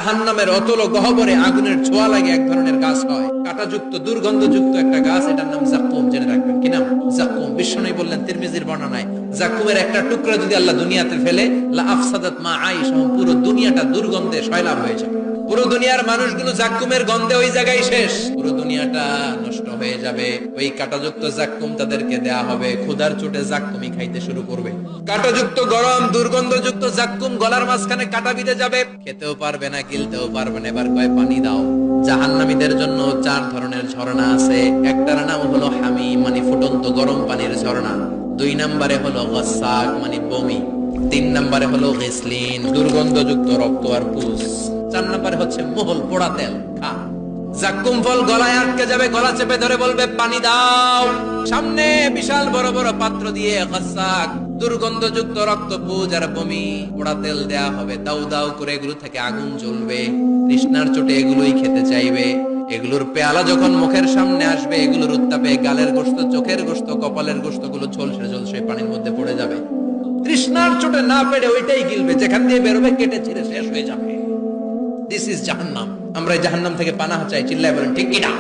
জাহান্নামের অতল গহ্বরে আগুনের ছোঁয়া লাগে এক ধরনের গাছ হয়, কাঁটাযুক্ত দুর্গন্ধযুক্ত একটা গাছ, এটার নাম জাক্কুম। জেনে রাখবেন কি নাম? জাক্কুম। বিশ্বনবী বললেন তিরমিজির বর্ণনায়, জাক্কুমের একটা টুকরা যদি আল্লাহ দুনিয়াতে ফেলে, লা আফসাদাত মা আইশ, পুরো দুনিয়াটা দুর্গন্ধে সয়লাব হয়ে যাবে। পুরো দুনিয়ার মানুষগুলো জাক্কুমের গন্ধে ওই জায়গায় শেষ, পুরো দুনিয়াটা নষ্ট হয়ে যাবে। ওই কাঁটাযুক্ত জাক্কুম তাদেরকে দেয়া হবে, ক্ষুধার চোটে জাক্কুমই খাইতে শুরু করবে। কাঁটাযুক্ত গরম দুর্গন্ধযুক্ত জাক্কুম গলার মাঝখানে কাঁটা বিঁধে যাবে, খেতেও পারবে না, গিলতেও পারবে না। এবার কয় পানি দাও। জাহান্নামীদের জন্য 4 ধরনের ঝর্ণা আছে। একটার নাম হলো হামিম, মানে ফুটন্ত গরম পানির ঝর্ণা। 2 নম্বরে হলো গাসসাক, মানে বমি। 3 নম্বরে হলো গিসলিন, দুর্গন্ধযুক্ত রক্ত আর পুষ। 4 নম্বরে হচ্ছে মোহল, পোড়া তেল। জাক্কুম ফল গলায় আটকে যাবে, গলা চেপে ধরে বলবে পানি দাও। সামনে বিশাল বড় বড় পাত্র দিয়ে গাসসাক, দুর্গন্ধযুক্ত রক্ত, পুজ আর বমি, পোড়া তেল দেয়া হবে। দাউ দাউ করে এগুলো থেকে আগুন জ্বলবে। তৃষ্ণার চোটে এগুলোই খেতে চাইবে। এগুলোর পেয়ালা যখন মুখের সামনে আসবে, এগুলোর উত্তাপে গালের গোশত, চোখের গোশত, কপালের গোশত গুলো ঝলসে ঝলসে পানির মধ্যে পড়ে যাবে। তৃষ্ণার চোটে না পেরে ওইটাই গিলবে, যেখান দিয়ে বেরোবে কেটে ছিঁড়ে শেষ হয়ে যাবে। দিস ইজ জাহান্নাম। আমরা জাহান্নাম থেকে পানাহ চাই, চিল্লায় বলেন ঠিক কিনা?